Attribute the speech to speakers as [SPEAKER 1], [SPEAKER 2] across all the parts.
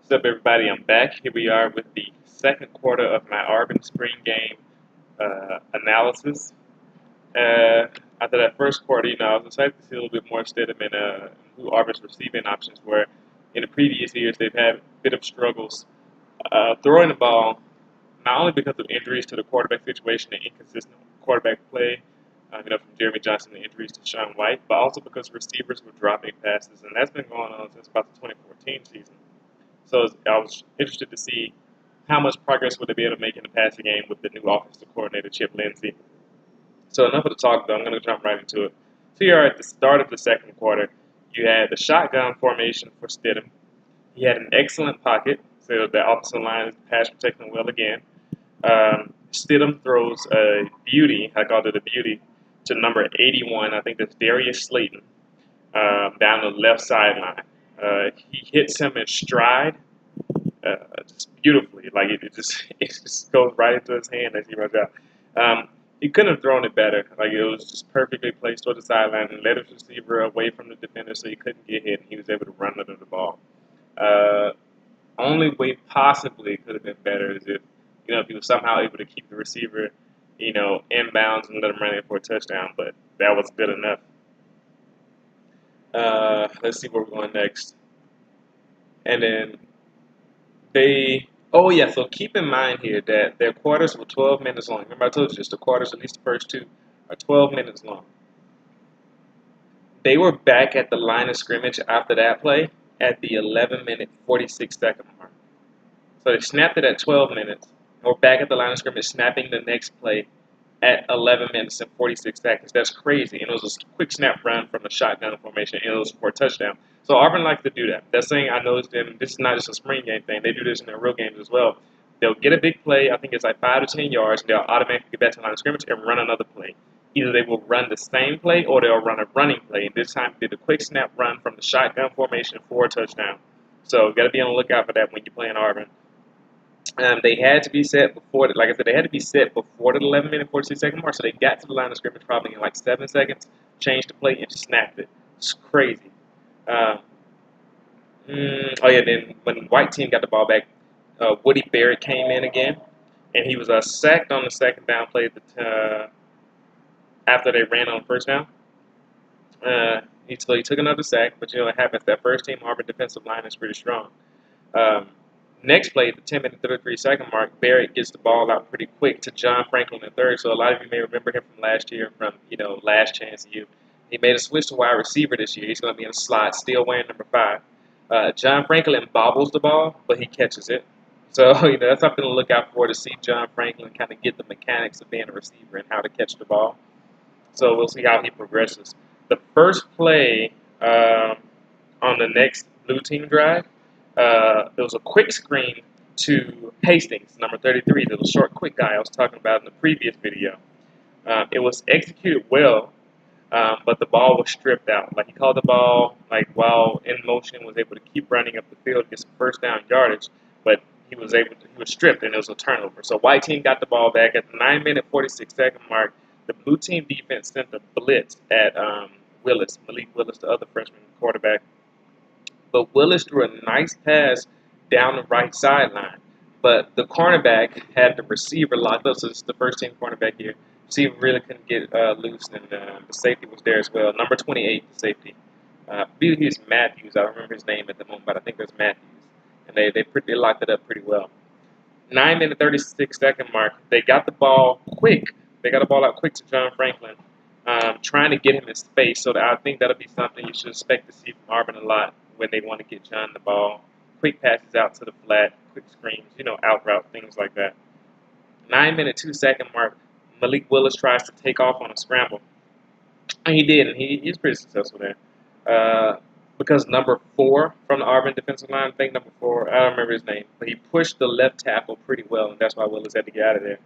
[SPEAKER 1] What's up, everybody? I'm back. Here we are with the second quarter of my Auburn Spring Game analysis. After that first quarter, I was excited to see a little bit more Stidham and who Auburn's receiving options were. In the previous years, they've had a bit of struggles throwing the ball, not only because of injuries to the quarterback situation and inconsistent quarterback play, from Jeremy Johnson and injuries to Sean White, but also because receivers were dropping passes, and that's been going on since about the 2014 season. So I was interested to see how much progress would they be able to make in the passing game with the new offensive coordinator, Chip Lindsey. So enough of the talk, though. I'm going to jump right into it. So here at the start of the second quarter, you had the shotgun formation for Stidham. He had an excellent pocket, so the offensive line is pass protecting well again. Stidham throws a beauty, I called it a beauty, to number 81. I think that's Darius Slayton, down the left sideline. He hits him in stride, just beautifully. Like it just goes right into his hand as he runs out. He couldn't have thrown it better. Like it was just perfectly placed toward the sideline and led his receiver away from the defender so he couldn't get hit, and he was able to run under the ball. Only way possibly it could have been better is if he was somehow able to keep the receiver, inbounds and let him run in for a touchdown. But that was good enough. Let's see where we're going next. And then so keep in mind here that their quarters were 12 minutes long. Remember I told you this, the quarters, at least the first two, are 12 minutes long. They were back at the line of scrimmage after that play at the 11-minute, 46-second mark. So they snapped it at 12 minutes, and we're back at the line of scrimmage snapping the next play at 11 minutes and 46 seconds. That's crazy. And it was a quick snap run from the shotgun formation, and it was for a touchdown. So Auburn likes to do that. That's saying I noticed them. This is not just a spring game thing. They do this in their real games as well. They'll get a big play. I think it's like 5 to 10 yards, and they'll automatically get back to the line of scrimmage and run another play. Either they will run the same play or they'll run a running play. And this time they did a quick snap run from the shotgun formation for a touchdown. So you got to be on the lookout for that when you're playing Auburn. They had to be set before, like I said, they had to be set before the 11-minute, 46-second mark. So they got to the line of scrimmage probably in like 7 seconds, changed the play, and snapped it. It's crazy. Then when the white team got the ball back, Woody Barrett came in again, and he was sacked on the second down play after they ran on first down. He took another sack, but it happens. That first team Auburn defensive line is pretty strong. Next play, at the 10-minute, 33-second mark, Barrett gets the ball out pretty quick to John Franklin III. So a lot of you may remember him from last year, from Last Chance U. He made a switch to wide receiver this year. He's going to be in the slot, still wearing number 5. John Franklin bobbles the ball, but he catches it. So that's something to look out for, to see John Franklin kind of get the mechanics of being a receiver and how to catch the ball. So we'll see how he progresses. The first play on the next blue team drive, there was a quick screen to Hastings, number 33, the little short, quick guy I was talking about in the previous video. It was executed well, but the ball was stripped out. Like he called the ball while in motion, was able to keep running up the field, get some first down yardage, but he was stripped, and it was a turnover. So white team got the ball back at the 9-minute, 46-second mark. The blue team defense sent a blitz at Malik Willis, the other freshman quarterback. But Willis threw a nice pass down the right sideline. But the cornerback had the receiver locked up, so this is the first team cornerback here. Receiver really couldn't get loose, and the safety was there as well. Number 28, the safety. I believe he was Matthews. I don't remember his name at the moment, but I think it was Matthews. And they locked it up pretty well. 9-minute, 36-second mark. They got the ball quick. They got the ball out quick to John Franklin, trying to get him in space. So I think that'll be something you should expect to see from Auburn a lot when they want to get John the ball. Quick passes out to the flat, quick screens, out route, things like that. 9-minute, 2-second mark. Malik Willis tries to take off on a scramble. And he did, and he's pretty successful there. Because number 4 from the Auburn defensive line, I think number 4, I don't remember his name, but he pushed the left tackle pretty well, and that's why Willis had to get out of there.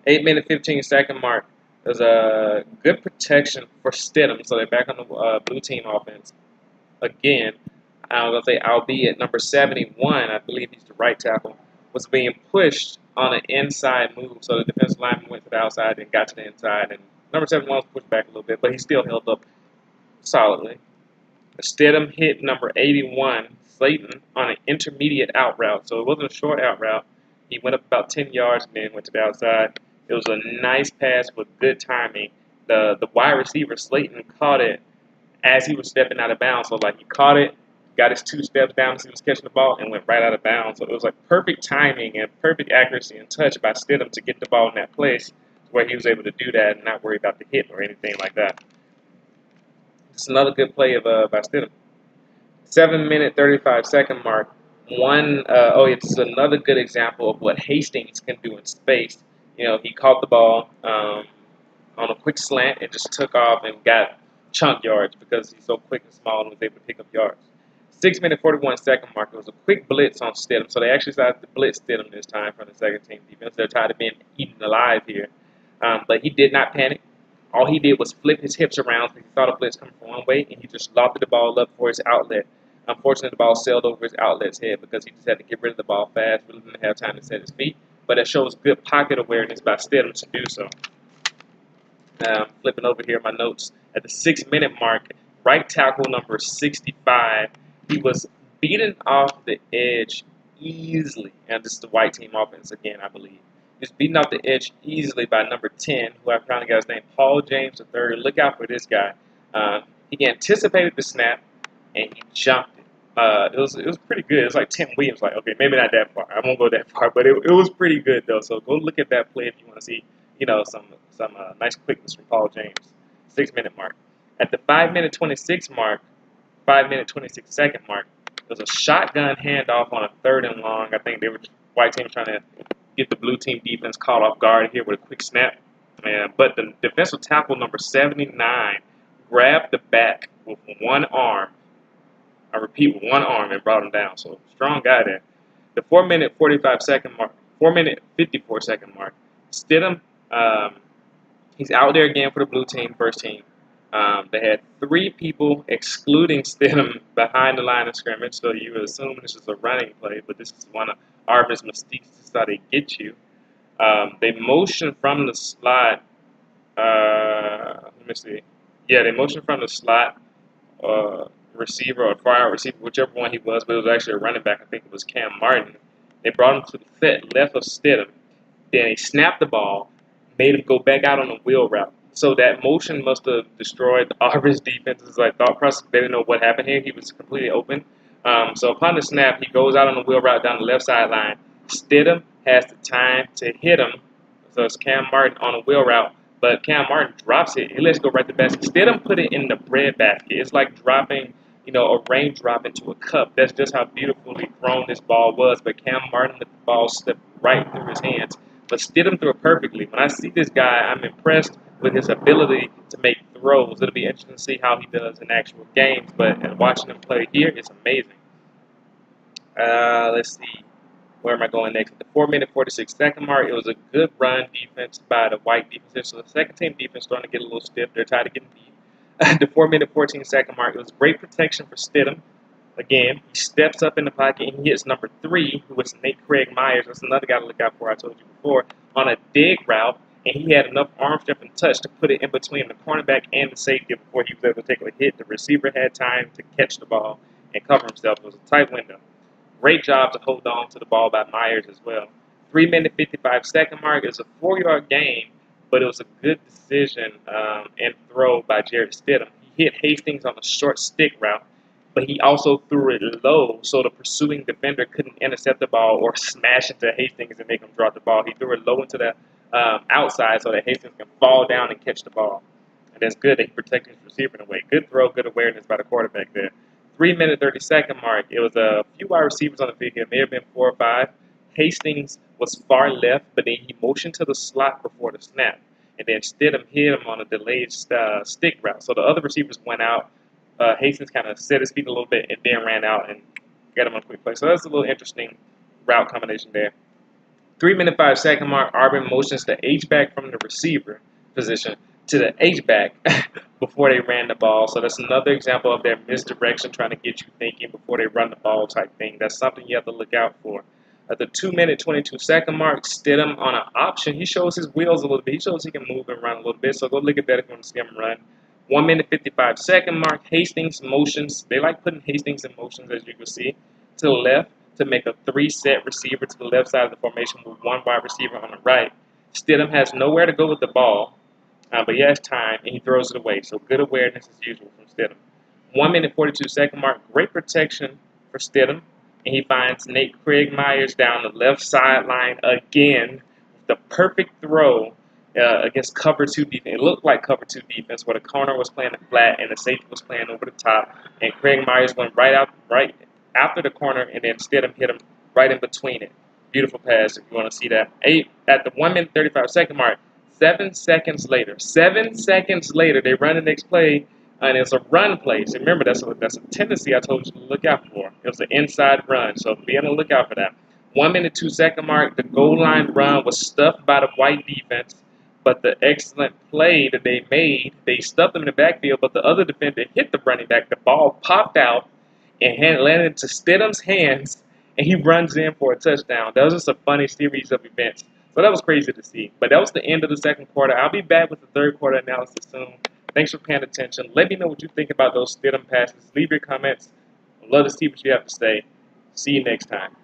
[SPEAKER 1] 8-minute, 15-second mark. There's a good protection for Stidham, so they're back on the blue team offense. Again, I was going to say, albeit number 71, I believe he's the right tackle, was being pushed on an inside move, so the defensive lineman went to the outside and got to the inside, and number 71 was pushed back a little bit, but he still held up solidly. Stidham hit number 81, Slayton, on an intermediate out route. So it wasn't a short out route. He went up about 10 yards and then went to the outside. It was a nice pass with good timing. The wide receiver, Slayton, caught it as he was stepping out of bounds. So, like, he caught it, got his 2 steps down as he was catching the ball, and went right out of bounds. So it was like perfect timing and perfect accuracy and touch by Stidham to get the ball in that place where he was able to do that and not worry about the hit or anything like that. It's another good play of by Stidham. 7-minute, 35-second mark. It's another good example of what Hastings can do in space. He caught the ball on a quick slant and just took off and got chunk yards because he's so quick and small and was able to pick up yards. 6-minute, 41-second mark. It was a quick blitz on Stidham, so they actually decided to blitz Stidham this time from the second team defense. They're tired of being eaten alive here. But he did not panic. All he did was flip his hips around because he saw the blitz coming from one way, and he just lofted the ball up for his outlet. Unfortunately, the ball sailed over his outlet's head because he just had to get rid of the ball fast. Really didn't have time to set his feet. But it shows good pocket awareness by Stidham to do so. Flipping over here my notes. At the 6-minute mark, right tackle number 65, he was beaten off the edge easily. And this is the white team offense again, I believe. He was beaten off the edge easily by number 10, who I finally got his name, Paul James III. Look out for this guy. He anticipated the snap, and he jumped it. It was pretty good. It was like Tim Williams. Like, okay, maybe not that far. I won't go that far, but it was pretty good though. So go look at that play if you want to see, some nice quickness from Paul James. 6-minute mark. At the 5-minute 26 mark, 5-minute 26-second mark, there was a shotgun handoff on a 3rd and long. I think they were white team trying to get the blue team defense caught off guard here with a quick snap. But the defensive tackle number 79 grabbed the back with one arm. I repeat, with one arm, and brought him down. So strong guy there. The 4-minute 45-second mark, 4-minute 54-second mark. Stidham, he's out there again for the blue team, first team. They had 3 people, excluding Stidham, behind the line of scrimmage. So you would assume this is a running play, but this is one of Auburn's mistakes. This is how they get you. They motion from the slot. Let me see. Yeah, they motioned from the slot receiver or far out receiver, whichever one he was, but it was actually a running back. I think it was Cam Martin. They brought him to the set left of Stidham. Then they snapped the ball, made him go back out on the wheel route. So that motion must have destroyed Auburn's defense's thought process. They didn't know what happened here. He was completely open. So upon the snap, he goes out on the wheel route down the left sideline. Stidham has the time to hit him. So it's Cam Martin on a wheel route. But Cam Martin drops it. He lets it go right to the basket. Stidham put it in the breadbasket. It's like dropping, a raindrop into a cup. That's just how beautifully thrown this ball was. But Cam Martin let the ball slip right through his hands. But Stidham threw it perfectly. When I see this guy, I'm impressed with his ability to make throws. It'll be interesting to see how he does in actual games. But watching him play here, it's amazing. Let's see. Where am I going next? At the 4-minute 46-second mark, it was a good run defense by the white defense. So the second team defense starting to get a little stiff. They're tired of getting beat. At the 4-minute 14-second mark, it was great protection for Stidham. Again, he steps up in the pocket and he hits number 3, who was Nate Craig Myers. That's another guy to look out for, I told you before, on a dig route. And he had enough arm strength and touch to put it in between the cornerback and the safety before he was able to take a hit. The receiver had time to catch the ball and cover himself. It was a tight window. Great job to hold on to the ball by Myers as well. 3-minute 55-second mark. It was a 4-yard gain, but it was a good decision and throw by Jarrett Stidham. He hit Hastings on a short stick route, but he also threw it low so the pursuing defender couldn't intercept the ball or smash into Hastings and make him drop the ball. He threw it low into the outside so that Hastings can fall down and catch the ball. And that's good that he protected his receiver in a way. Good throw, good awareness by the quarterback there. 3-minute 30-second mark. It was a few wide receivers on the field here. It may have been 4 or 5. Hastings was far left, but then he motioned to the slot before the snap. And then Stidham hit him on a delayed stick route. So the other receivers went out. Hastings kind of set his feet a little bit and then ran out and got him on a quick play. So that's a little interesting route combination there. 3-minute 5-second mark. Auburn motions the H-back from the receiver position to the H-back before they ran the ball. So that's another example of their misdirection, trying to get you thinking before they run the ball type thing. That's something you have to look out for. At the 2-minute 22-second mark, Stidham on an option, he shows his wheels a little bit. He shows he can move and run a little bit. So go look at that if you want to see him run. 1 minute 55 second mark, Hastings motions. They like putting Hastings in motions, as you can see, to the left to make a 3-set receiver to the left side of the formation with 1 wide receiver on the right. Stidham has nowhere to go with the ball, but he has time, and he throws it away. So good awareness as usual from Stidham. 1 minute 42 second mark, great protection for Stidham, and he finds Nate Craig Myers down the left sideline again with the perfect throw against cover 2 defense. It looked like cover 2 defense where the corner was playing the flat and the safety was playing over the top, and Craig Myers went right after the corner, and then Stidham hit him right in between it. Beautiful pass if you want to see that. At the 1 minute 35 second mark, 7 seconds later, they run the next play, and it's a run play. So remember, that's a tendency I told you to look out for. It was an inside run, so be on the lookout for that. 1 minute 2 second mark, the goal line run was stuffed by the white defense, but the excellent play that they made, they stuffed them in the backfield, but the other defender hit the running back. The ball popped out and landed into Stidham's hands, and he runs in for a touchdown. That was just a funny series of events. So that was crazy to see. But that was the end of the second quarter. I'll be back with the third quarter analysis soon. Thanks for paying attention. Let me know what you think about those Stidham passes. Leave your comments. I'd love to see what you have to say. See you next time.